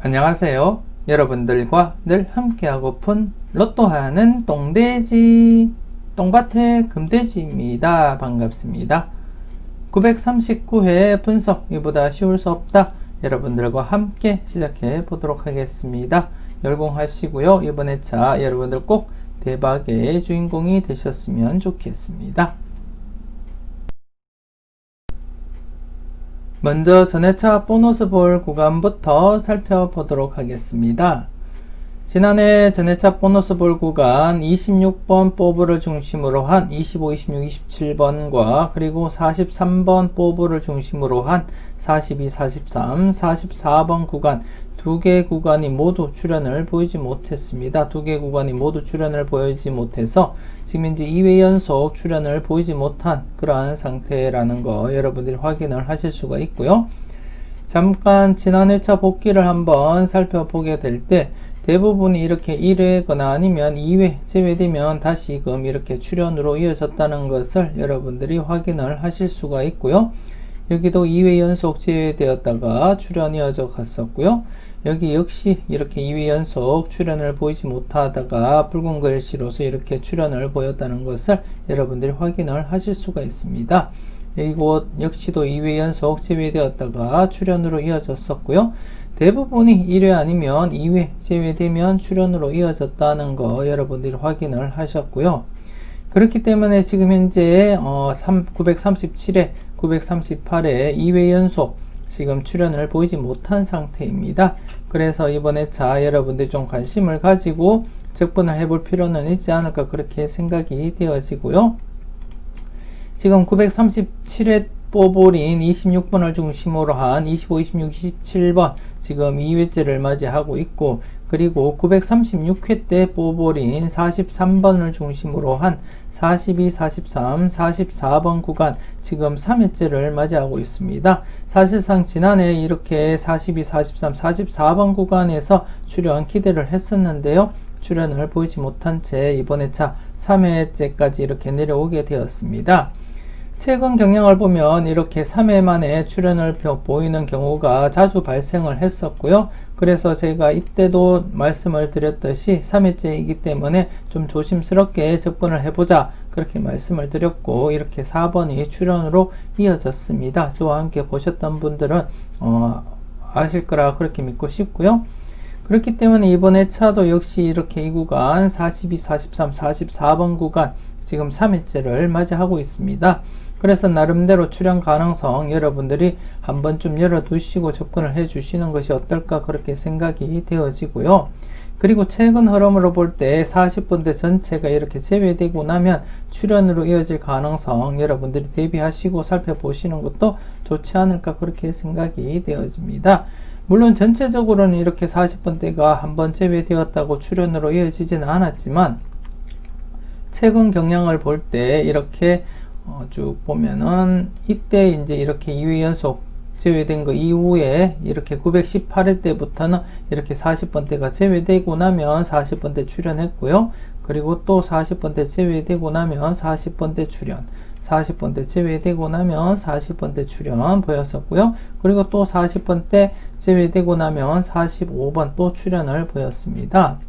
안녕하세요. 여러분들과 늘 함께하고픈 로또하는 똥돼지, 똥밭의 금돼지입니다. 반갑습니다. 939회 분석, 이보다 쉬울 수 없다. 여러분들과 함께 시작해 보도록 하겠습니다. 열공하시고요. 이번 회차 여러분들 꼭 대박의 주인공이 되셨으면 좋겠습니다. 먼저 전회차 보너스 볼 구간부터 살펴보도록 하겠습니다. 지난해 전회차 보너스 볼 구간 26번 포부를 중심으로 한 25, 26, 27번과 그리고 43번 포부를 중심으로 한 42, 43, 44번 구간 두 개 구간이 모두 출현을 보이지 못했습니다. 두 개 구간이 모두 출현을 보이지 못해서 지금 이제 2회 연속 출현을 보이지 못한 그러한 상태라는 거 여러분들이 확인을 하실 수가 있고요. 잠깐 지난 회차 복기를 한번 살펴보게 될 때 대부분이 이렇게 1회거나 아니면 2회 제외되면 다시금 이렇게 출현으로 이어졌다는 것을 여러분들이 확인을 하실 수가 있고요. 여기도 2회 연속 제외되었다가 출현이 이어져 갔었고요. 여기 역시 이렇게 2회 연속 출현을 보이지 못하다가 붉은 글씨로서 이렇게 출현을 보였다는 것을 여러분들이 확인을 하실 수가 있습니다. 이곳 역시도 2회 연속 제외되었다가 출현으로 이어졌었고요. 대부분이 1회 아니면 2회 제외되면 출현으로 이어졌다는 거 여러분들이 확인을 하셨고요. 그렇기 때문에 지금 현재 937회, 938회 2회 연속 지금 출현을 보이지 못한 상태입니다. 그래서 이번 회차 여러분들이 좀 관심을 가지고 접근을 해볼 필요는 있지 않을까 그렇게 생각이 되어지고요. 지금 937회 뽀볼인 26번을 중심으로 한 25, 26, 27번 지금 2회째를 맞이하고 있고 그리고 936회 때 뽀볼인 43번을 중심으로 한 42, 43, 44번 구간 지금 3회째를 맞이하고 있습니다. 사실상 지난해 이렇게 42, 43, 44번 구간에서 출현 기대를 했었는데요. 출현을 보이지 못한 채 이번 회차 3회째까지 이렇게 내려오게 되었습니다. 최근 경향을 보면 이렇게 3회 만에 출현을 보이는 경우가 자주 발생을 했었고요. 그래서 제가 이때도 말씀을 드렸듯이 3회째이기 때문에 좀 조심스럽게 접근을 해보자 그렇게 말씀을 드렸고 이렇게 4번이 출현으로 이어졌습니다. 저와 함께 보셨던 분들은 아실 거라 그렇게 믿고 싶고요. 그렇기 때문에 이번 회차도 역시 이렇게 이 구간 42, 43, 44번 구간 지금 3회째를 맞이하고 있습니다. 그래서 나름대로 출현 가능성 여러분들이 한 번쯤 열어두시고 접근을 해 주시는 것이 어떨까 그렇게 생각이 되어지고요. 그리고 최근 흐름으로 볼 때 40번대 전체가 이렇게 제외되고 나면 출현으로 이어질 가능성 여러분들이 대비하시고 살펴보시는 것도 좋지 않을까 그렇게 생각이 되어집니다. 물론 전체적으로는 이렇게 40번대가 한번 제외되었다고 출현으로 이어지지는 않았지만 최근 경향을 볼 때 이렇게 쭉 보면은 이때 이제 이렇게 2회 연속 제외된 거 이후에 이렇게 918회 때부터는 이렇게 40번대가 제외되고 나면 40번대 출현했고요. 그리고 또 40번대 제외되고 나면 40번대 출현, 40번대 제외되고 나면 40번대 출현 보였었고요. 그리고 또 40번대 제외되고 나면 45번 또 출현을 보였습니다.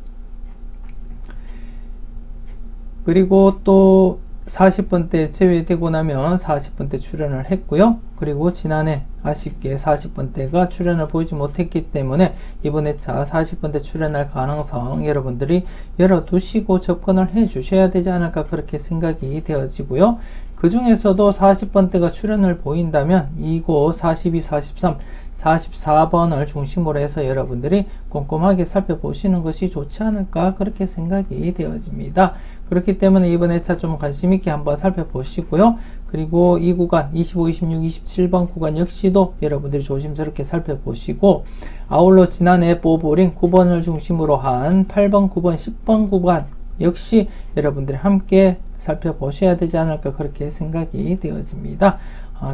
그리고 또 40번대 제외되고 나면 40번대 출현을 했고요. 그리고 지난해 아쉽게 40번대가 출현을 보이지 못했기 때문에 이번 회차 40번대 출현할 가능성 여러분들이 열어두시고 접근을 해 주셔야 되지 않을까 그렇게 생각이 되어지고요. 그 중에서도 40번대가 출현을 보인다면 이곳 42, 43, 44번을 중심으로 해서 여러분들이 꼼꼼하게 살펴보시는 것이 좋지 않을까 그렇게 생각이 되어집니다. 그렇기 때문에 이번 회차 좀 관심 있게 한번 살펴보시고요. 그리고 이 구간 25, 26, 27번 구간 역시도 여러분들이 조심스럽게 살펴보시고 아울러 지난해 뽀볼인 9번을 중심으로 한 8번, 9번, 10번 구간 역시 여러분들이 함께 살펴보셔야 되지 않을까 그렇게 생각이 되어집니다.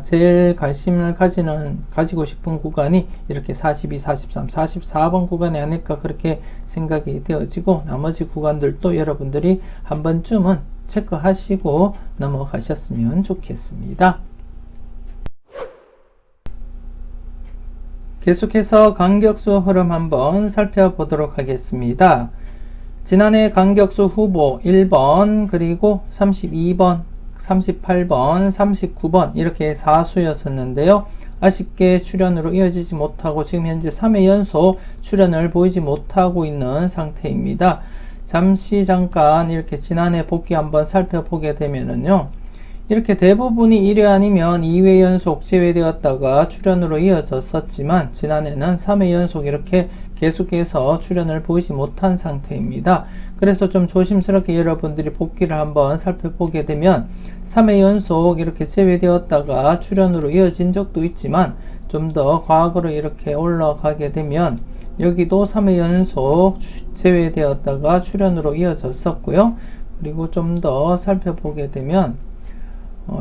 제일 관심을 가지고 싶은 구간이 이렇게 42, 43, 44번 구간이 아닐까 그렇게 생각이 되어지고 나머지 구간들도 여러분들이 한 번쯤은 체크하시고 넘어가셨으면 좋겠습니다. 계속해서 강격수 흐름 한번 살펴보도록 하겠습니다. 지난해 강격수 후보 1번, 그리고 32번, 38번, 39번 이렇게 4수였었는데요. 아쉽게 출현으로 이어지지 못하고 지금 현재 3회 연속 출현을 보이지 못하고 있는 상태입니다. 잠깐 이렇게 지난해 복귀 한번 살펴보게 되면은요. 이렇게 대부분이 1회 아니면 2회 연속 제외되었다가 출현으로 이어졌었지만 지난해는 3회 연속 이렇게 계속해서 출현을 보이지 못한 상태입니다. 그래서 좀 조심스럽게 여러분들이 복귀를 한번 살펴보게 되면 3회 연속 이렇게 제외되었다가 출현으로 이어진 적도 있지만 좀 더 과거로 이렇게 올라가게 되면 여기도 3회 연속 제외되었다가 출현으로 이어졌었고요. 그리고 좀 더 살펴보게 되면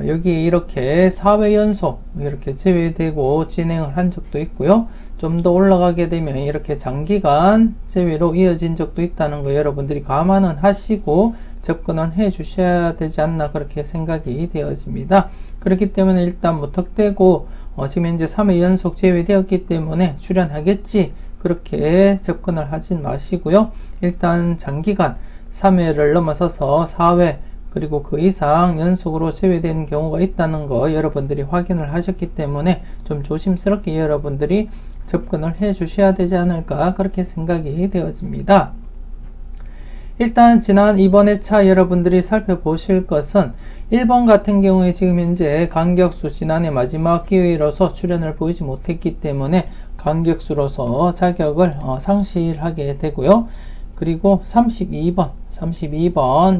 여기 이렇게 4회 연속 이렇게 제외되고 진행을 한 적도 있고요. 좀 더 올라가게 되면 이렇게 장기간 제외로 이어진 적도 있다는 거 여러분들이 감안은 하시고 접근은 해 주셔야 되지 않나 그렇게 생각이 되어집니다. 그렇기 때문에 일단 무턱대고 지금 현재 3회 연속 제외되었기 때문에 출현하겠지 그렇게 접근을 하진 마시고요. 일단 장기간 3회를 넘어서서 4회 그리고 그 이상 연속으로 제외되는 경우가 있다는 거 여러분들이 확인을 하셨기 때문에 좀 조심스럽게 여러분들이 접근을 해 주셔야 되지 않을까 그렇게 생각이 되어집니다. 일단 지난 이번 회차 여러분들이 살펴보실 것은 1번 같은 경우에 지금 현재 강격수 지난해 마지막 기회로서 출현을 보이지 못했기 때문에 강격수로서 자격을 상실하게 되고요. 그리고 32번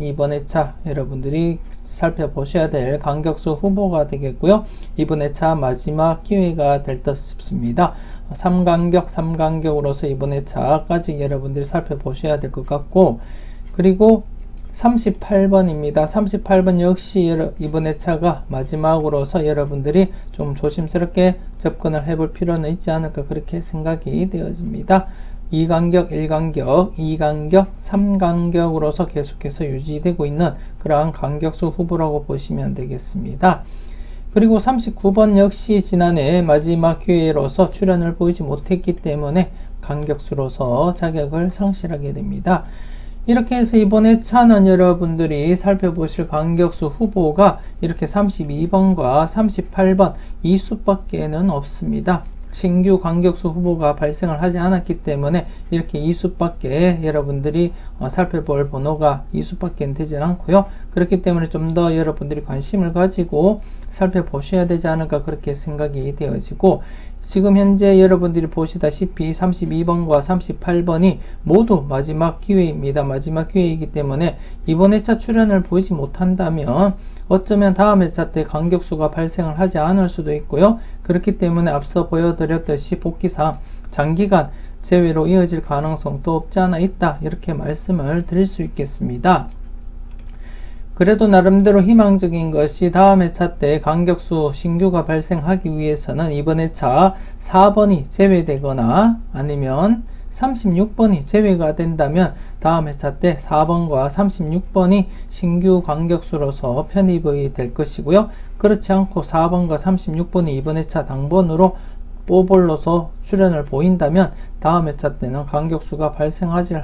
이번 회차 여러분들이 살펴보셔야 될 강격수 후보가 되겠고요. 이번 회차 마지막 기회가 될 듯 싶습니다. 3강격으로서 이번 회차까지 여러분들이 살펴보셔야 될 것 같고, 그리고 38번입니다. 38번 역시 이번 회차가 마지막으로서 여러분들이 좀 조심스럽게 접근을 해볼 필요는 있지 않을까 그렇게 생각이 되어집니다. 2강격, 1강격, 2강격, 3강격으로서 계속해서 유지되고 있는 그러한 강격수 후보라고 보시면 되겠습니다. 그리고 39번 역시 지난해 마지막 기회로서 출현을 보이지 못했기 때문에 강격수로서 자격을 상실하게 됩니다. 이렇게 해서 이번 회차는 여러분들이 살펴보실 강격수 후보가 이렇게 32번과 38번 이 수밖에는 없습니다. 신규 강격수 후보가 발생을 하지 않았기 때문에 이렇게 2수밖에 여러분들이 살펴볼 번호가 2수밖에 되지 않고요. 그렇기 때문에 좀 더 여러분들이 관심을 가지고 살펴보셔야 되지 않을까 그렇게 생각이 되어지고, 지금 현재 여러분들이 보시다시피 32번과 38번이 모두 마지막 기회입니다. 마지막 기회이기 때문에 이번 회차 출현을 보이지 못한다면 어쩌면 다음 회차 때 강격수가 발생을 하지 않을 수도 있고요. 그렇기 때문에 앞서 보여드렸듯이 복귀상 장기간 제외로 이어질 가능성도 없지 않아 있다 이렇게 말씀을 드릴 수 있겠습니다. 그래도 나름대로 희망적인 것이 다음 회차 때 강격수 신규가 발생하기 위해서는 이번 회차 4번이 제외되거나 아니면 36번이 제외가 된다면 다음 회차 때 4번과 36번이 신규 강격수로서 편입이 될 것이고요. 그렇지 않고 4번과 36번이 이번 회차 당번으로 뽀볼로서 출현을 보인다면 다음 회차 때는 강격수가 발생하지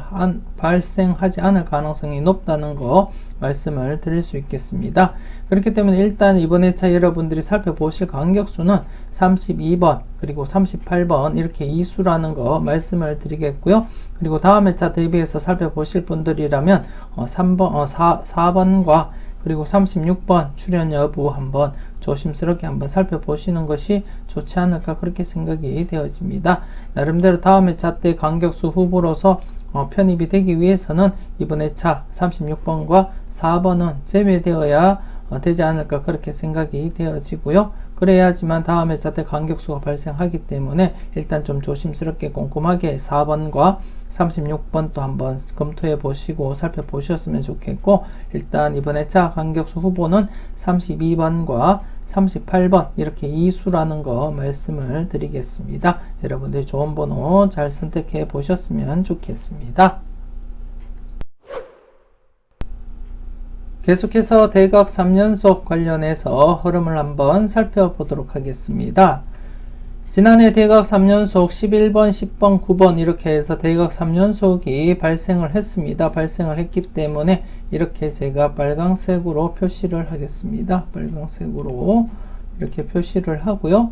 않을 가능성이 높다는 거 말씀을 드릴 수 있겠습니다. 그렇기 때문에 일단 이번 회차 여러분들이 살펴보실 강격수는 32번 그리고 38번 이렇게 2수라는 거 말씀을 드리겠고요. 그리고 다음 회차 대비해서 살펴보실 분들이라면 4번과 그리고 36번 출현 여부 한번 조심스럽게 한번 살펴보시는 것이 좋지 않을까 그렇게 생각이 되어집니다. 나름대로 다음 회차 때 강격수 후보로서 편입이 되기 위해서는 이번 회차 36번과 4번은 제외되어야 되지 않을까 그렇게 생각이 되어지고요. 그래야지만 다음 회차 때 강격수가 발생하기 때문에 일단 좀 조심스럽게 꼼꼼하게 4번과 36번 또 한번 검토해 보시고 살펴보셨으면 좋겠고, 일단 이번 회차 강격수 후보는 32번과 38번 이렇게 2수라는 거 말씀을 드리겠습니다. 여러분들 좋은 번호 잘 선택해 보셨으면 좋겠습니다. 계속해서 대각 3연속 관련해서 흐름을 한번 살펴보도록 하겠습니다. 지난해 대각 3연속 11번, 10번, 9번 이렇게 해서 대각 3연속이 발생을 했습니다. 발생을 했기 때문에 이렇게 제가 빨강색으로 표시를 하겠습니다. 빨강색으로 이렇게 표시를 하고요.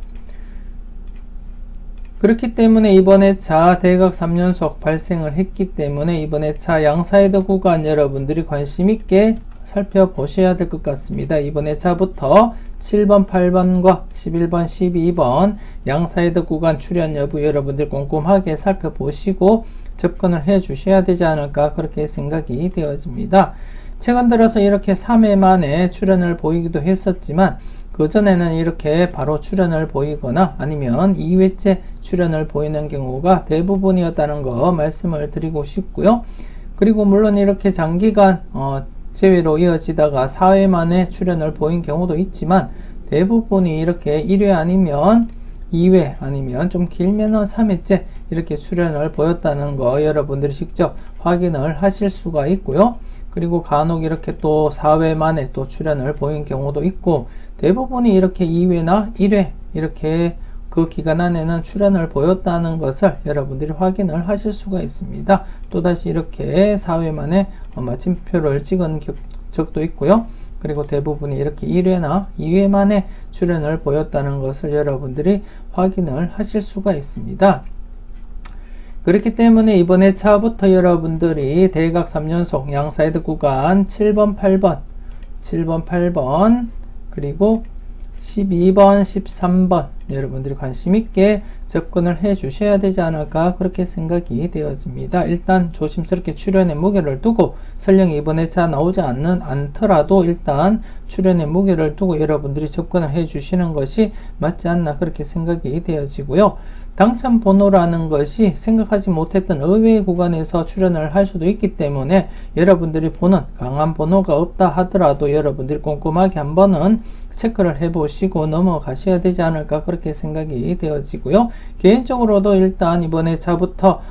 그렇기 때문에 이번 회차 대각 3연속 발생을 했기 때문에 이번 회차 양사이드 구간 여러분들이 관심 있게 살펴보셔야 될 것 같습니다. 이번 회차부터 7번, 8번과 11번, 12번 양사이드 구간 출현 여부 여러분들 꼼꼼하게 살펴보시고 접근을 해 주셔야 되지 않을까 그렇게 생각이 되어집니다. 최근 들어서 이렇게 3회 만에 출현을 보이기도 했었지만 그전에는 이렇게 바로 출현을 보이거나 아니면 2회째 출현을 보이는 경우가 대부분이었다는 거 말씀을 드리고 싶고요. 그리고 물론 이렇게 장기간 제외로 이어지다가 4회 만에 출현을 보인 경우도 있지만 대부분이 이렇게 1회 아니면 2회 아니면 좀 길면은 3회째 이렇게 출현을 보였다는 거 여러분들이 직접 확인을 하실 수가 있고요. 그리고 간혹 이렇게 또 4회 만에 또 출현을 보인 경우도 있고 대부분이 이렇게 2회나 1회 이렇게 그 기간 안에는 출현을 보였다는 것을 여러분들이 확인을 하실 수가 있습니다. 또다시 이렇게 4회 만에 마침표를 찍은 적도 있고요. 그리고 대부분이 이렇게 1회나 2회 만에 출현을 보였다는 것을 여러분들이 확인을 하실 수가 있습니다. 그렇기 때문에 이번 회차부터 여러분들이 대각 3연속 양사이드 구간 7번, 8번 그리고 12번, 13번 여러분들이 관심 있게 접근을 해 주셔야 되지 않을까 그렇게 생각이 되어집니다. 일단 조심스럽게 출현의 무게를 두고 설령 이번 회차 나오지 않더라도 일단 출현의 무게를 두고 여러분들이 접근을 해 주시는 것이 맞지 않나 그렇게 생각이 되어지고요. 당첨 번호라는 것이 생각하지 못했던 의외의 구간에서 출현을 할 수도 있기 때문에 여러분들이 보는 강한 번호가 없다 하더라도 여러분들이 꼼꼼하게 한번은 체크를 해보시고 넘어가셔야 되지 않을까 그렇게 생각이 되어지고요. 개인적으로도 일단 이번 회차부터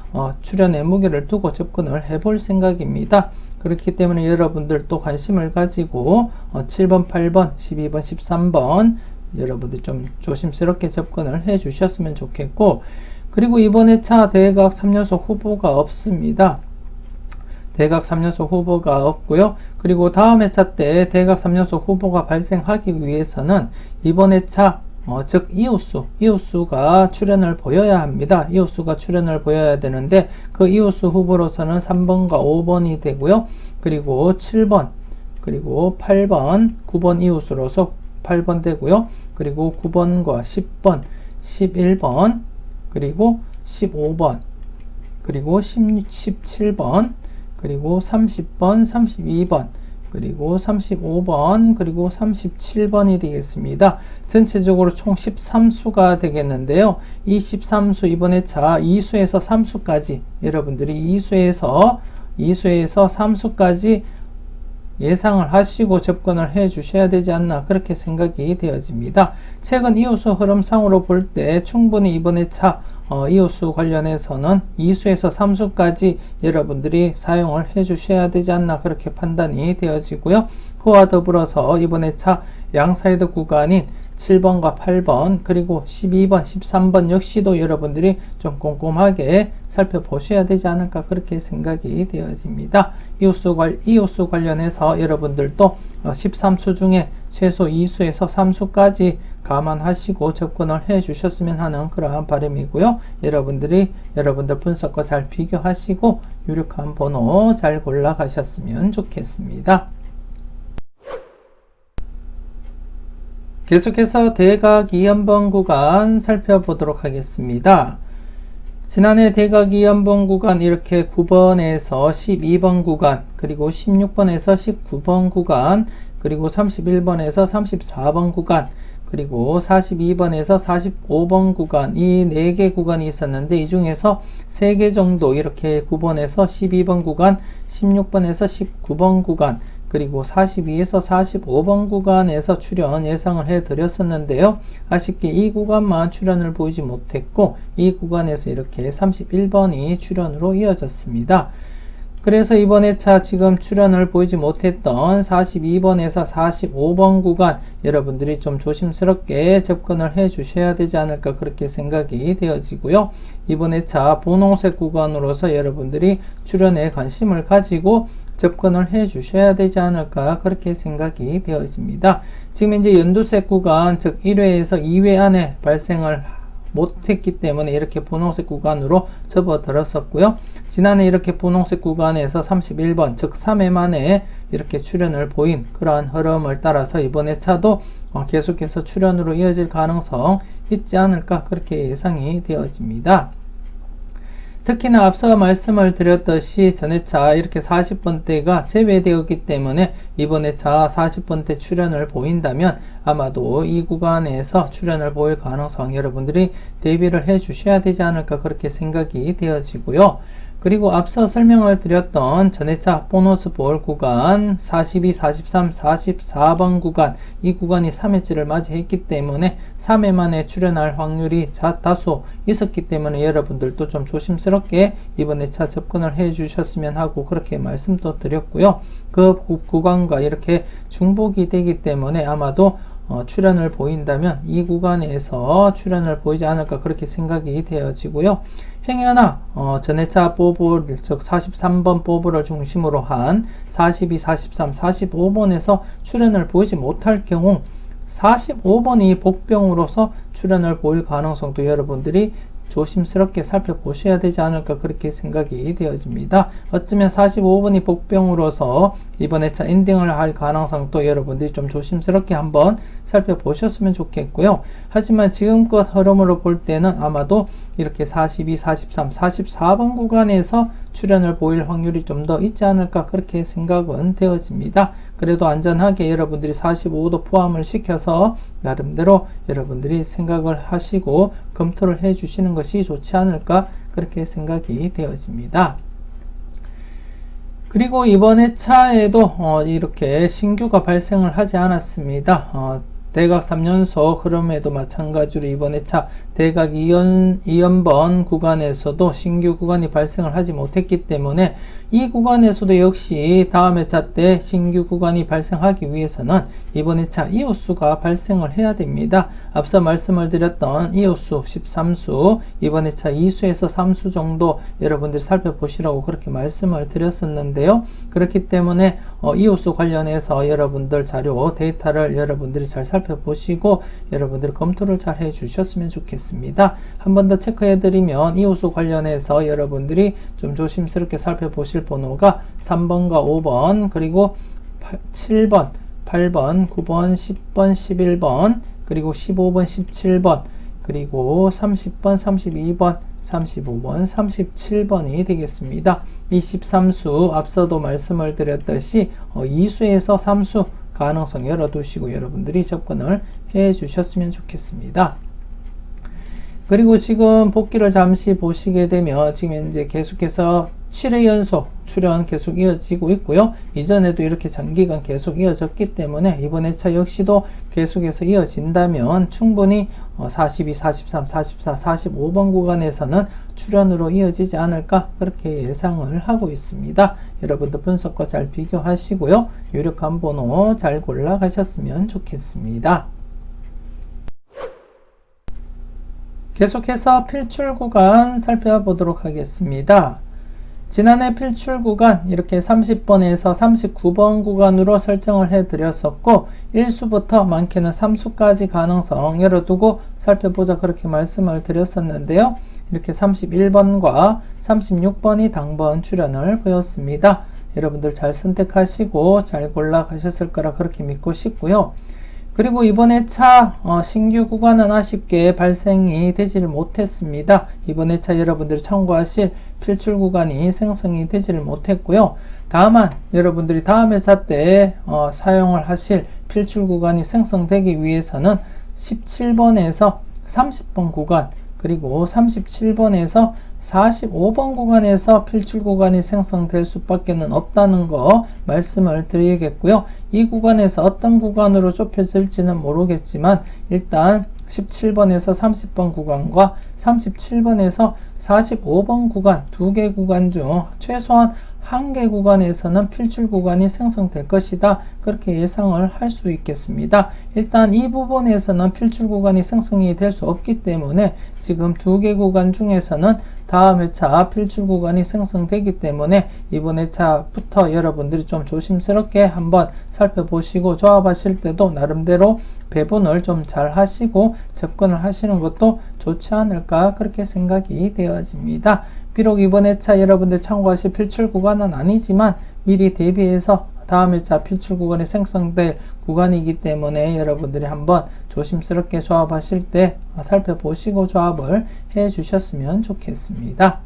출현의 무게를 두고 접근을 해볼 생각입니다. 그렇기 때문에 여러분들도 관심을 가지고 7번, 8번, 12번, 13번 여러분들 좀 조심스럽게 접근을 해 주셨으면 좋겠고 그리고 이번 회차 대각 3연속 후보가 없습니다. 대각 3연속 후보가 없고요. 그리고 다음 회차 때 대각 3연속 후보가 발생하기 위해서는 이번 회차 즉 이웃수가 출현을 보여야 합니다. 이웃수가 출현을 보여야 되는데 그 이웃수 후보로서는 3번과 5번이 되고요. 그리고 7번 그리고 8번 9번 이웃수로서 8번 되고요. 그리고 9번과 10번 11번 그리고 15번 그리고 17번 그리고 30번 32번 그리고 35번 그리고 37번이 되겠습니다. 전체적으로 총 13수가 되겠는데요. 이 13수 이번 회차 2수에서 3수까지 여러분들이 2수에서 3수까지 예상을 하시고 접근을 해 주셔야 되지 않나 그렇게 생각이 되어집니다. 최근 이웃수 흐름상으로 볼 때 충분히 이번 회차 이웃수 관련해서는 2수에서 3수까지 여러분들이 사용을 해 주셔야 되지 않나 그렇게 판단이 되어지고요. 그와 더불어서 이번 회차 양사이드 구간인 7번과 8번 그리고 12번, 13번 역시도 여러분들이 좀 꼼꼼하게 살펴보셔야 되지 않을까 그렇게 생각이 되어집니다. 이웃수 관련해서 여러분들도 13수 중에 최소 2수에서 3수까지 감안하시고 접근을 해 주셨으면 하는 그러한 바람이고요. 여러분들 분석과 잘 비교하시고 유력한 번호 잘 골라 가셨으면 좋겠습니다. 계속해서 대각 2연번 구간 살펴보도록 하겠습니다. 지난해 대각 2연번 구간 이렇게 9번에서 12번 구간 그리고 16번에서 19번 구간 그리고 31번에서 34번 구간 그리고 42번에서 45번 구간 이 4개 구간이 있었는데 이 중에서 3개 정도 이렇게 9번에서 12번 구간 16번에서 19번 구간 그리고 42에서 45번 구간에서 출현 예상을 해 드렸었는데요. 아쉽게 이 구간만 출현을 보이지 못했고 이 구간에서 이렇게 31번이 출현으로 이어졌습니다. 그래서 이번 회차 지금 출연을 보이지 못했던 42번에서 45번 구간 여러분들이 좀 조심스럽게 접근을 해 주셔야 되지 않을까 그렇게 생각이 되어지고요. 이번 회차 분홍색 구간으로서 여러분들이 출연에 관심을 가지고 접근을 해 주셔야 되지 않을까 그렇게 생각이 되어집니다. 지금 이제 연두색 구간 즉 1회에서 2회 안에 발생을 못했기 때문에 이렇게 분홍색 구간으로 접어들었었고요. 지난해 이렇게 분홍색 구간에서 31번 즉 3회 만에 이렇게 출현을 보인 그러한 흐름을 따라서 이번 회차도 계속해서 출현으로 이어질 가능성 있지 않을까 그렇게 예상이 되어집니다. 특히나 앞서 말씀을 드렸듯이 전회차 이렇게 40번대가 제외되었기 때문에 이번 회차 40번대 출현을 보인다면 아마도 이 구간에서 출현을 보일 가능성 여러분들이 대비를 해 주셔야 되지 않을까 그렇게 생각이 되어지고요. 그리고 앞서 설명을 드렸던 전회차 보너스 볼 구간 42, 43, 44번 구간 이 구간이 3회째를 맞이했기 때문에 3회 만에 출현할 확률이 다수 있었기 때문에 여러분들도 좀 조심스럽게 이번 회차 접근을 해 주셨으면 하고 그렇게 말씀도 드렸고요. 그 구간과 이렇게 중복이 되기 때문에 아마도 출현을 보인다면 이 구간에서 출현을 보이지 않을까 그렇게 생각이 되어지고요. 행여나 전회차 보볼 즉 43번 보볼을 중심으로 한 42, 43, 45번에서 출현을 보이지 못할 경우 45번이 복병으로서 출현을 보일 가능성도 여러분들이 조심스럽게 살펴보셔야 되지 않을까 그렇게 생각이 되어집니다. 어쩌면 45번이 복병으로서 이번 회차 엔딩을 할 가능성도 여러분들이 좀 조심스럽게 한번 살펴보셨으면 좋겠고요. 하지만 지금껏 흐름으로 볼 때는 아마도 이렇게 42, 43, 44번 구간에서 출현을 보일 확률이 좀 더 있지 않을까 그렇게 생각은 되어집니다. 그래도 안전하게 여러분들이 45도 포함을 시켜서 나름대로 여러분들이 생각을 하시고 검토를 해 주시는 것이 좋지 않을까 그렇게 생각이 되어집니다. 그리고 이번 회차에도 이렇게 신규가 발생을 하지 않았습니다. 대각 3연속 흐름에도 마찬가지로 이번 회차 대각 2연번 구간에서도 신규 구간이 발생을 하지 못했기 때문에 이 구간에서도 역시 다음 회차 때 신규 구간이 발생하기 위해서는 이번 회차 이웃수가 발생을 해야 됩니다. 앞서 말씀을 드렸던 이웃수 13수 이번 회차 2수에서 3수 정도 여러분들이 살펴보시라고 그렇게 말씀을 드렸었는데요. 그렇기 때문에 이웃수 관련해서 여러분들 자료 데이터를 여러분들이 잘 살펴보시고 여러분들이 검토를 잘 해주셨으면 좋겠습니다. 한 번 더 체크해드리면 이웃수 관련해서 여러분들이 좀 조심스럽게 살펴보실 번호가 3번과 5번 그리고 7번, 8번, 9번, 10번, 11번 그리고 15번, 17번 그리고 30번, 32번, 35번, 37번이 되겠습니다. 이 13수 앞서도 말씀을 드렸듯이 2수에서 3수 가능성 열어두시고 여러분들이 접근을 해 주셨으면 좋겠습니다. 그리고 지금 복귀를 잠시 보시게 되면 지금 현재 계속해서 7회 연속 출현 계속 이어지고 있고요. 이전에도 이렇게 장기간 계속 이어졌기 때문에 이번 회차 역시도 계속해서 이어진다면 충분히 42, 43, 44, 45번 구간에서는 출현으로 이어지지 않을까 그렇게 예상을 하고 있습니다. 여러분들 분석과 잘 비교하시고요. 유력한 번호 잘 골라가셨으면 좋겠습니다. 계속해서 필출 구간 살펴보도록 하겠습니다. 지난해 필출 구간 이렇게 30번에서 39번 구간으로 설정을 해드렸었고 1수부터 많게는 3수까지 가능성 열어두고 살펴보자 그렇게 말씀을 드렸었는데요. 이렇게 31번과 36번이 당번 출현을 보였습니다. 여러분들 잘 선택하시고 잘 골라가셨을 거라 그렇게 믿고 싶고요. 그리고 이번 회차 신규 구간은 아쉽게 발생이 되지를 못했습니다. 이번 회차 여러분들이 참고하실 필출 구간이 생성이 되지를 못했고요. 다만 여러분들이 다음 회차 때 사용을 하실 필출 구간이 생성되기 위해서는 17번에서 30번 구간 그리고 37번에서 45번 구간에서 필출 구간이 생성될 수밖에 없다는 거 말씀을 드리겠고요. 이 구간에서 어떤 구간으로 좁혀질지는 모르겠지만 일단 17번에서 30번 구간과 37번에서 45번 구간 두 개 구간 중 최소한 한 개 구간에서는 필출 구간이 생성될 것이다. 그렇게 예상을 할 수 있겠습니다. 일단 이 부분에서는 필출 구간이 생성이 될 수 없기 때문에 지금 두 개 구간 중에서는 다음 회차 필출 구간이 생성되기 때문에 이번 회차부터 여러분들이 좀 조심스럽게 한번 살펴보시고 조합하실 때도 나름대로 배분을 좀 잘 하시고 접근을 하시는 것도 좋지 않을까 그렇게 생각이 되어집니다. 비록 이번 회차 여러분들 참고하실 필출 구간은 아니지만 미리 대비해서 다음 회차 필출 구간이 생성될 구간이기 때문에 여러분들이 한번 조심스럽게 조합하실 때 살펴보시고 조합을 해 주셨으면 좋겠습니다.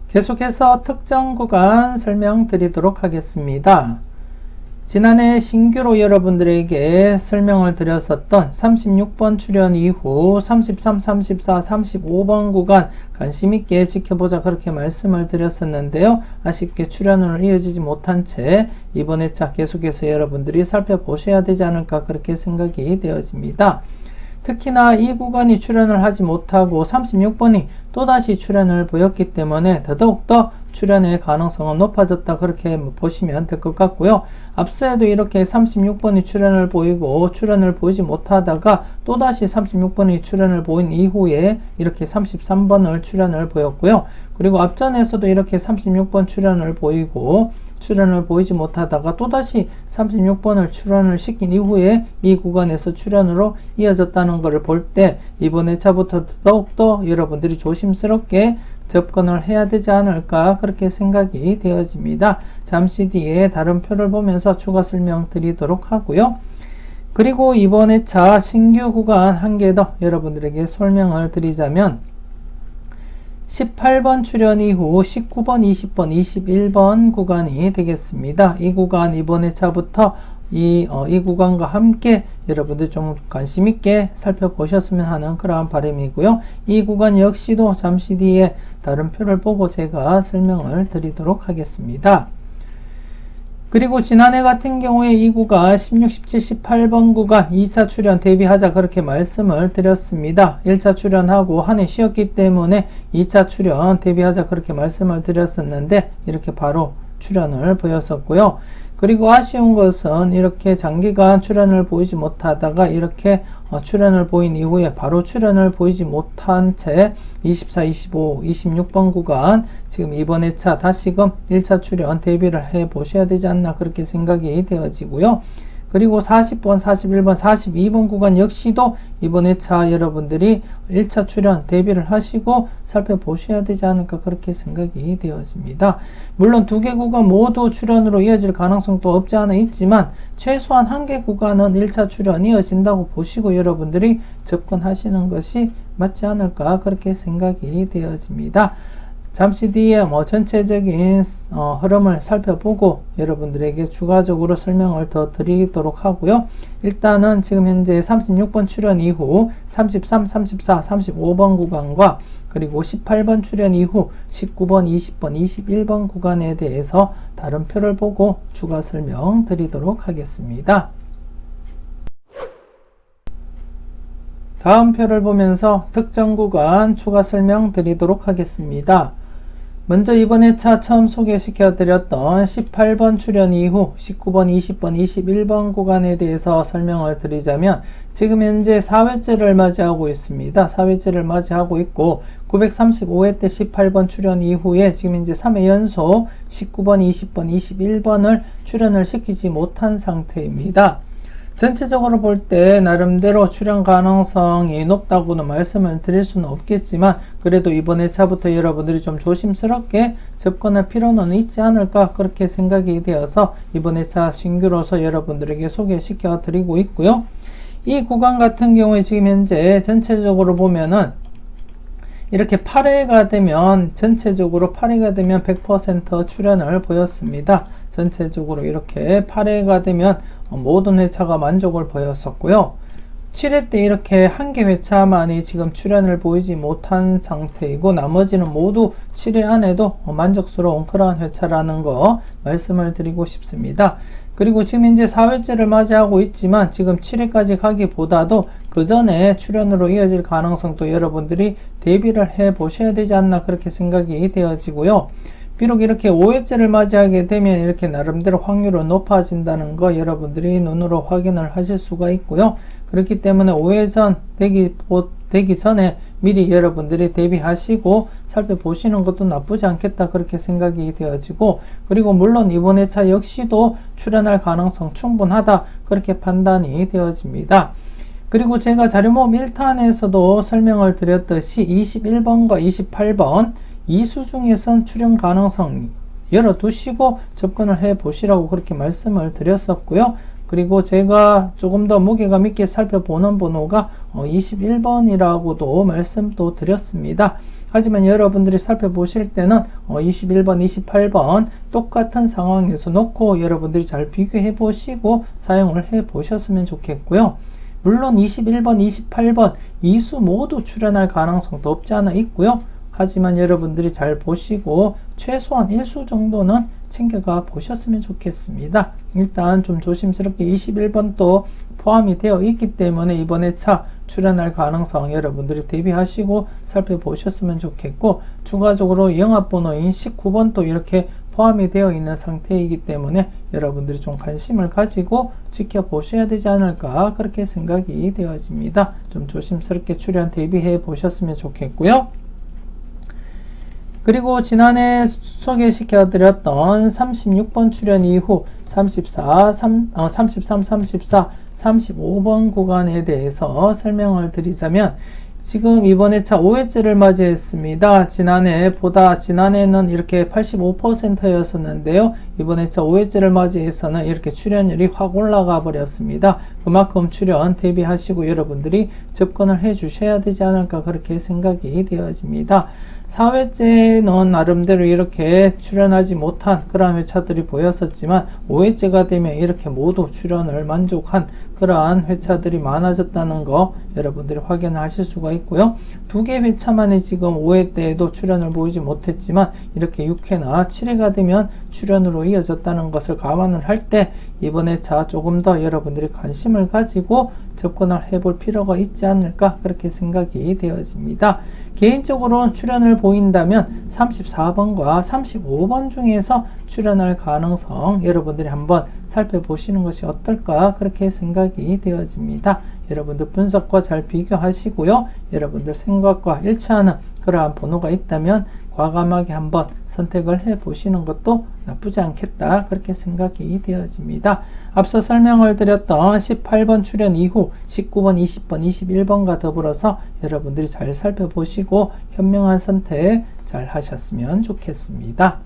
계속해서 특정 구간 설명드리도록 하겠습니다. 지난해 신규로 여러분들에게 설명을 드렸었던 36번 출연 이후 33, 34, 35번 구간 관심있게 지켜보자 그렇게 말씀을 드렸었는데요. 아쉽게 출연을 이어지지 못한 채 이번 회차 계속해서 여러분들이 살펴보셔야 되지 않을까 그렇게 생각이 되어집니다. 특히나 이 구간이 출연을 하지 못하고 36번이 또다시 출연을 보였기 때문에 더더욱더 출연의 가능성은 높아졌다 그렇게 보시면 될 것 같고요. 앞서에도 이렇게 36번이 출연을 보이고 출연을 보이지 못하다가 또다시 36번이 출연을 보인 이후에 이렇게 33번을 출연을 보였고요. 그리고 앞전에서도 이렇게 36번 출연을 보이고 출연을 보이지 못하다가 또다시 36번을 출연을 시킨 이후에 이 구간에서 출연으로 이어졌다는 것을 볼 때 이번 회차부터 더욱더 여러분들이 조심스럽게 접근을 해야 되지 않을까 그렇게 생각이 되어집니다. 잠시 뒤에 다른 표를 보면서 추가 설명 드리도록 하고요. 그리고 이번 회차 신규 구간 한 개 더 여러분들에게 설명을 드리자면 18번 출연 이후 19번, 20번, 21번 구간이 되겠습니다. 이 구간 이번 회차부터 이 구간과 함께 여러분들 좀 관심 있게 살펴보셨으면 하는 그러한 바람이고요. 이 구간 역시도 잠시 뒤에 다른 표를 보고 제가 설명을 드리도록 하겠습니다. 그리고 지난해 같은 경우에 이 구간 16, 17, 18번 구간 2차 출연 대비하자 그렇게 말씀을 드렸습니다. 1차 출연하고 한 해 쉬었기 때문에 2차 출연 대비하자 그렇게 말씀을 드렸었는데 이렇게 바로 출연을 보였었고요. 그리고 아쉬운 것은 이렇게 장기간 출연을 보이지 못하다가 이렇게 출연을 보인 이후에 바로 출연을 보이지 못한 채 24, 25, 26번 구간 지금 이번 회차 다시금 1차 출연 대비를 해 보셔야 되지 않나 그렇게 생각이 되어지고요. 그리고 40번, 41번, 42번 구간 역시도 이번 회차 여러분들이 1차 출연 대비를 하시고 살펴보셔야 되지 않을까 그렇게 생각이 되어집니다. 물론 두 개 구간 모두 출연으로 이어질 가능성도 없지 않아 있지만 최소한 한 개 구간은 1차 출연이 이어진다고 보시고 여러분들이 접근하시는 것이 맞지 않을까 그렇게 생각이 되어집니다. 잠시 뒤에 전체적인 흐름을 살펴보고 여러분들에게 추가적으로 설명을 더 드리도록 하고요. 일단은 지금 현재 36번 출연 이후 33, 34, 35번 구간과 그리고 18번 출연 이후 19번, 20번, 21번 구간에 대해서 다른 표를 보고 추가 설명 드리도록 하겠습니다. 다음 표를 보면서 특정 구간 추가 설명 드리도록 하겠습니다. 먼저 이번 회차 처음 소개시켜 드렸던 18번 출연 이후 19번, 20번, 21번 구간에 대해서 설명을 드리자면 지금 현재 4회째를 맞이하고 있습니다. 4회째를 맞이하고 있고 935회 때 18번 출연 이후에 지금 현재 3회 연속 19번, 20번, 21번을 출연을 시키지 못한 상태입니다. 전체적으로 볼 때 나름대로 출연 가능성이 높다고는 말씀을 드릴 수는 없겠지만 그래도 이번 회차부터 여러분들이 좀 조심스럽게 접근할 필요는 있지 않을까 그렇게 생각이 되어서 이번 회차 신규로서 여러분들에게 소개시켜 드리고 있고요. 이 구간 같은 경우에 지금 현재 전체적으로 보면은 이렇게 8회가 되면 전체적으로 8회가 되면 100% 출연을 보였습니다. 전체적으로 이렇게 8회가 되면 모든 회차가 만족을 보였었고요. 7회 때 이렇게 한 개 회차만이 지금 출연을 보이지 못한 상태이고 나머지는 모두 7회 안에도 만족스러운 그러한 회차라는 거 말씀을 드리고 싶습니다. 그리고 지금 이제 4회째를 맞이하고 있지만 지금 7회까지 가기보다도 그 전에 출연으로 이어질 가능성도 여러분들이 대비를 해 보셔야 되지 않나 그렇게 생각이 되어지고요. 비록 이렇게 5회째를 맞이하게 되면 이렇게 나름대로 확률은 높아진다는 거 여러분들이 눈으로 확인을 하실 수가 있고요. 그렇기 때문에 5회전 되기 전에 미리 여러분들이 대비하시고 살펴보시는 것도 나쁘지 않겠다 그렇게 생각이 되어지고, 그리고 물론 이번 회차 역시도 출연할 가능성 충분하다 그렇게 판단이 되어집니다. 그리고 제가 자료 모음 1탄에서도 설명을 드렸듯이 21번과 28번 이수 중에선 출연 가능성 열어두시고 접근을 해 보시라고 그렇게 말씀을 드렸었고요. 그리고 제가 조금 더 무게감 있게 살펴보는 번호가 21번이라고도 말씀도 드렸습니다. 하지만 여러분들이 살펴보실 때는 21번, 28번 똑같은 상황에서 놓고 여러분들이 잘 비교해 보시고 사용을 해 보셨으면 좋겠고요. 물론 21번, 28번 이수 모두 출연할 가능성도 없지 않아 있고요. 하지만 여러분들이 잘 보시고 최소한 1수 정도는 챙겨가 보셨으면 좋겠습니다. 일단 좀 조심스럽게 21번도 포함이 되어 있기 때문에 이번 회차 출연할 가능성 여러분들이 대비하시고 살펴보셨으면 좋겠고, 추가적으로 영합번호인 19번도 이렇게 포함이 되어 있는 상태이기 때문에 여러분들이 좀 관심을 가지고 지켜보셔야 되지 않을까 그렇게 생각이 되어집니다. 좀 조심스럽게 출연 대비해 보셨으면 좋겠고요. 그리고 지난해 소개시켜 드렸던 36번 출연 이후 33, 34, 35번 구간에 대해서 설명을 드리자면, 지금 이번 회차 5회째를 맞이했습니다. 지난해는 이렇게 85%였었는데요. 이번 회차 5회째를 맞이해서는 이렇게 출연율이 확 올라가 버렸습니다. 그만큼 출연 대비하시고 여러분들이 접근을 해 주셔야 되지 않을까 그렇게 생각이 되어집니다. 4회째는 나름대로 이렇게 출연하지 못한 그러한 회차들이 보였었지만 5회째가 되면 이렇게 모두 출연을 만족한 그러한 회차들이 많아졌다는 거 여러분들이 확인하실 수가 있고요. 2개 회차만에 지금 5회 때에도 출연을 보이지 못했지만 이렇게 6회나 7회가 되면 출연으로 이어졌다는 것을 감안을 할 때 이번 회차 조금 더 여러분들이 관심을 가지고 접근을 해볼 필요가 있지 않을까 그렇게 생각이 되어집니다. 개인적으로는 출연을 보인다면 34번과 35번 중에서 출연할 가능성 여러분들이 한번 살펴보시는 것이 어떨까 그렇게 생각이 되어집니다. 여러분들 분석과 잘 비교하시고요. 여러분들 생각과 일치하는 그러한 번호가 있다면 과감하게 한번 선택을 해 보시는 것도 나쁘지 않겠다 그렇게 생각이 되어집니다. 앞서 설명을 드렸던 18번 출연 이후 19번, 20번, 21번과 더불어서 여러분들이 잘 살펴보시고 현명한 선택 잘 하셨으면 좋겠습니다.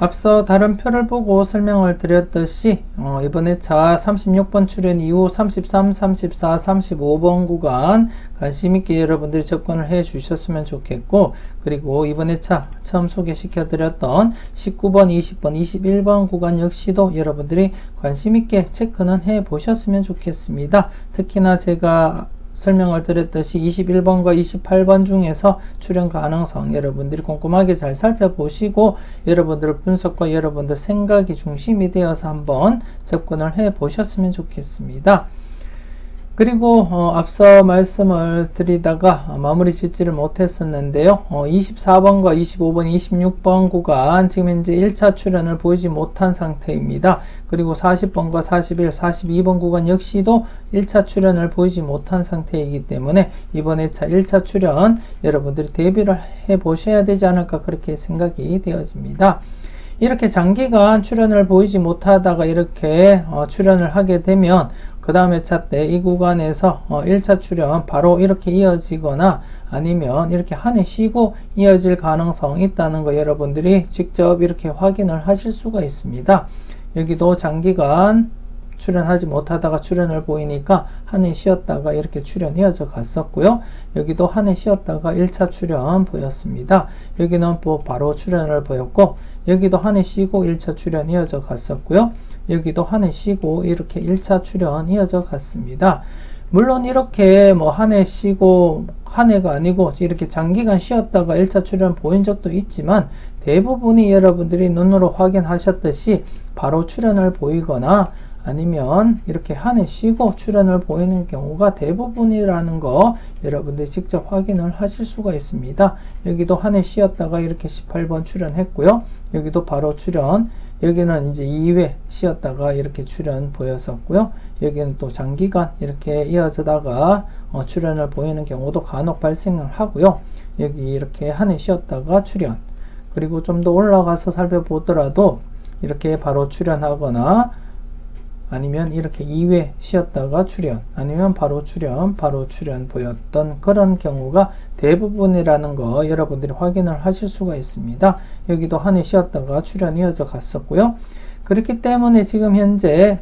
앞서 다른 표를 보고 설명을 드렸듯이 이번 회차 36번 출연 이후 33, 34, 35번 구간 관심있게 여러분들이 접근을 해 주셨으면 좋겠고, 그리고 이번 회차 처음 소개시켜 드렸던 19번, 20번, 21번 구간 역시도 여러분들이 관심있게 체크는 해 보셨으면 좋겠습니다. 특히나 제가 설명을 드렸듯이 21번과 28번 중에서 출연 가능성 여러분들이 꼼꼼하게 잘 살펴보시고 여러분들 분석과 여러분들 생각이 중심이 되어서 한번 접근을 해 보셨으면 좋겠습니다. 그리고 앞서 말씀을 드리다가 마무리 짓지를 못했었는데요. 24번과 25번, 26번 구간 지금 현재 1차 출연을 보이지 못한 상태입니다. 그리고 40번과 41, 42번 구간 역시도 1차 출연을 보이지 못한 상태이기 때문에 이번 회차 1차 출연 여러분들이 대비를 해 보셔야 되지 않을까 그렇게 생각이 되어집니다. 이렇게 장기간 출연을 보이지 못하다가 이렇게 출연을 하게 되면 그 다음 회차 때 이 구간에서 1차 출연 바로 이렇게 이어지거나 아니면 이렇게 한 해 쉬고 이어질 가능성이 있다는 거 여러분들이 직접 이렇게 확인을 하실 수가 있습니다. 여기도 장기간 출연하지 못하다가 출연을 보이니까 한 해 쉬었다가 이렇게 출연 이어져 갔었고요. 여기도 한 해 쉬었다가 1차 출연 보였습니다. 여기는 뭐 바로 출연을 보였고, 여기도 한 해 쉬고 1차 출연 이어져 갔었고요. 여기도 한 해 쉬고 이렇게 1차 출연 이어져 갔습니다. 물론 이렇게 뭐 한 해 쉬고 한 해가 아니고 이렇게 장기간 쉬었다가 1차 출연 보인 적도 있지만 대부분이 여러분들이 눈으로 확인하셨듯이 바로 출연을 보이거나 아니면 이렇게 한 해 쉬고 출연을 보이는 경우가 대부분이라는 거 여러분들이 직접 확인을 하실 수가 있습니다. 여기도 한 해 쉬었다가 이렇게 18번 출연했고요. 여기도 바로 출연, 여기는 이제 2회 쉬었다가 이렇게 출연 보였었고요. 여기는 또 장기간 이렇게 이어지다가 출연을 보이는 경우도 간혹 발생을 하고요. 여기 이렇게 한 해 쉬었다가 출연, 그리고 좀 더 올라가서 살펴보더라도 이렇게 바로 출연하거나 아니면 이렇게 2회 쉬었다가 출연, 아니면 바로 출연 보였던 그런 경우가 대부분이라는 거 여러분들이 확인을 하실 수가 있습니다. 여기도 한 해 쉬었다가 출연 이어져 갔었고요. 그렇기 때문에 지금 현재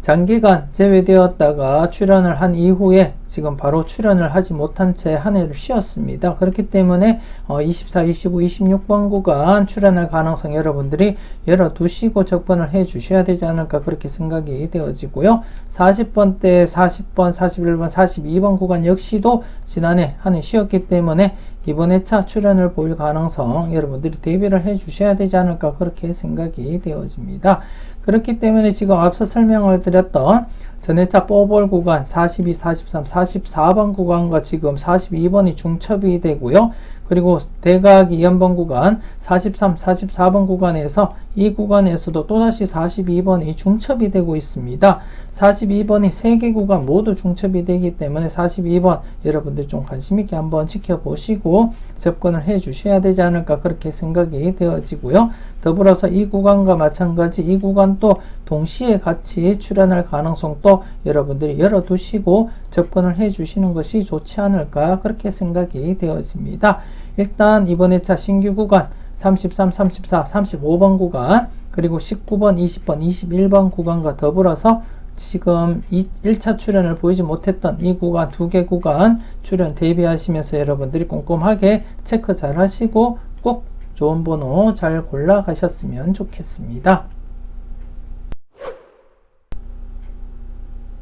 장기간 제외되었다가 출연을 한 이후에 지금 바로 출연을 하지 못한 채 한 해를 쉬었습니다. 그렇기 때문에 24, 25, 26번 구간 출연할 가능성 여러분들이 열어두시고 접근을 해 주셔야 되지 않을까 그렇게 생각이 되어지고요. 40번대, 40번, 41번, 42번 구간 역시도 지난해 한 해 쉬었기 때문에 이번 회차 출연을 보일 가능성 여러분들이 대비를 해 주셔야 되지 않을까 그렇게 생각이 되어집니다. 그렇기 때문에 지금 앞서 설명을 드렸던 전회차 뽀볼 구간 42, 43, 44번 구간과 지금 42번이 중첩이 되고요. 그리고 대각 2연번 구간 43, 44번 구간에서 이 구간에서도 또다시 42번이 중첩이 되고 있습니다. 42번이 3개 구간 모두 중첩이 되기 때문에 42번 여러분들 좀 관심있게 한번 지켜보시고 접근을 해 주셔야 되지 않을까 그렇게 생각이 되어지고요. 더불어서 이 구간과 마찬가지 이 구간도 동시에 같이 출연할 가능성도 여러분들이 열어두시고 접근을 해 주시는 것이 좋지 않을까 그렇게 생각이 되어집니다. 일단 이번 회차 신규 구간 33, 34, 35번 구간 그리고 19번, 20번, 21번 구간과 더불어서 지금 1차 출연을 보이지 못했던 이 구간 2개 구간 출연 대비하시면서 여러분들이 꼼꼼하게 체크 잘 하시고 꼭 좋은 번호 잘 골라 가셨으면 좋겠습니다.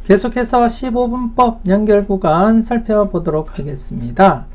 계속해서 15분법 연결 구간 살펴보도록 하겠습니다.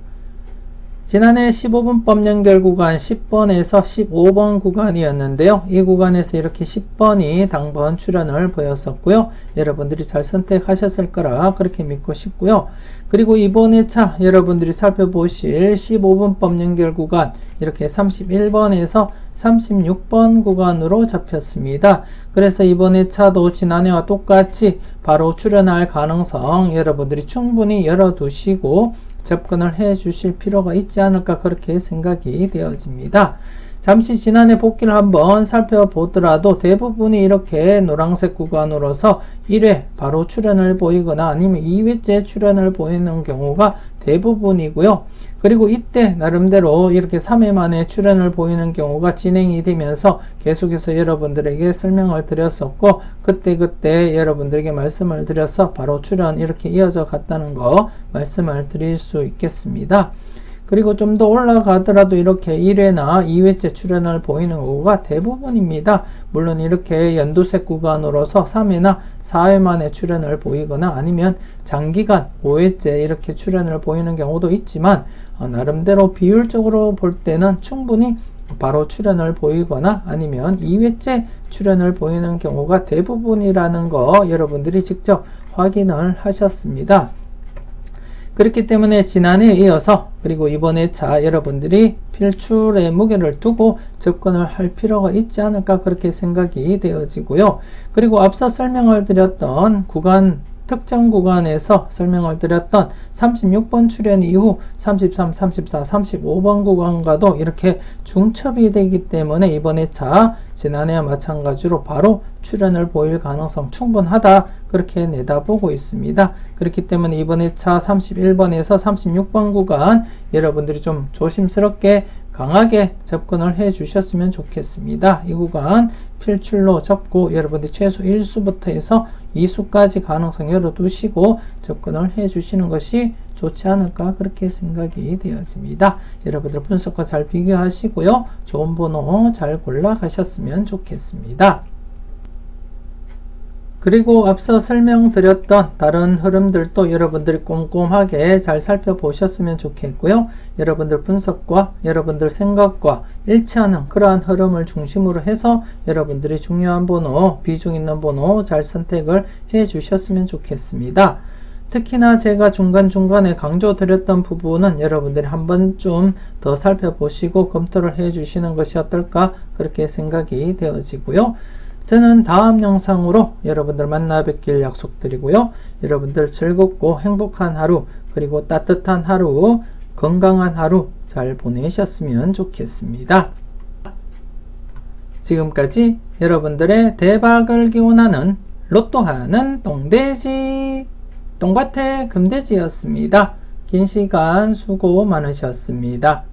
지난해 15분법 연결 구간 10번에서 15번 구간이었는데요. 이 구간에서 이렇게 10번이 당번 출연을 보였었고요. 여러분들이 잘 선택하셨을 거라 그렇게 믿고 싶고요. 그리고 이번 회차 여러분들이 살펴보실 15분법 연결 구간 이렇게 31번에서 36번 구간으로 잡혔습니다. 그래서 이번 회차도 지난해와 똑같이 바로 출연할 가능성 여러분들이 충분히 열어두시고 접근을 해 주실 필요가 있지 않을까 그렇게 생각이 되어집니다. 잠시 지난해 복기를 한번 살펴보더라도 대부분이 이렇게 노란색 구간으로서 1회 바로 출연을 보이거나 아니면 2회째 출연을 보이는 경우가 대부분이고요. 그리고 이때 나름대로 이렇게 3회 만에 출연을 보이는 경우가 진행이 되면서 계속해서 여러분들에게 설명을 드렸었고 그때 여러분들에게 말씀을 드려서 바로 출연 이렇게 이어져 갔다는 거 말씀을 드릴 수 있겠습니다. 그리고 좀 더 올라가더라도 이렇게 1회나 2회째 출연을 보이는 경우가 대부분입니다. 물론 이렇게 연두색 구간으로서 3회나 4회 만에 출연을 보이거나 아니면 장기간 5회째 이렇게 출연을 보이는 경우도 있지만 나름대로 비율적으로 볼 때는 충분히 바로 출연을 보이거나 아니면 2회째 출연을 보이는 경우가 대부분이라는 거 여러분들이 직접 확인을 하셨습니다. 그렇기 때문에 지난해에 이어서 그리고 이번 회차 여러분들이 필출의 무게를 두고 접근을 할 필요가 있지 않을까 그렇게 생각이 되어지고요. 그리고 앞서 설명을 드렸던 구간 특정 구간에서 설명을 드렸던 36번 출연 이후 33, 34, 35번 구간과도 이렇게 중첩이 되기 때문에 이번 회차 지난해와 마찬가지로 바로 출연을 보일 가능성 충분하다 그렇게 내다보고 있습니다. 그렇기 때문에 이번 회차 31번에서 36번 구간 여러분들이 좀 조심스럽게 강하게 접근을 해 주셨으면 좋겠습니다. 이 구간 필출로 접고 여러분들이 최소 1수부터 해서 2수까지 가능성 열어두시고 접근을 해 주시는 것이 좋지 않을까 그렇게 생각이 되었습니다. 여러분들 분석과 잘 비교하시고요. 좋은 번호 잘 골라 가셨으면 좋겠습니다. 그리고 앞서 설명드렸던 다른 흐름들도 여러분들이 꼼꼼하게 잘 살펴보셨으면 좋겠고요. 여러분들 분석과 여러분들 생각과 일치하는 그러한 흐름을 중심으로 해서 여러분들이 중요한 번호, 비중 있는 번호 잘 선택을 해 주셨으면 좋겠습니다. 특히나 제가 중간중간에 강조드렸던 부분은 여러분들이 한 번쯤 더 살펴보시고 검토를 해 주시는 것이 어떨까 그렇게 생각이 되어지고요. 저는 다음 영상으로 여러분들 만나 뵙길 약속드리고요. 여러분들 즐겁고 행복한 하루, 그리고 따뜻한 하루, 건강한 하루 잘 보내셨으면 좋겠습니다. 지금까지 여러분들의 대박을 기원하는 로또 하는 똥돼지, 똥밭의 금돼지였습니다. 긴 시간 수고 많으셨습니다.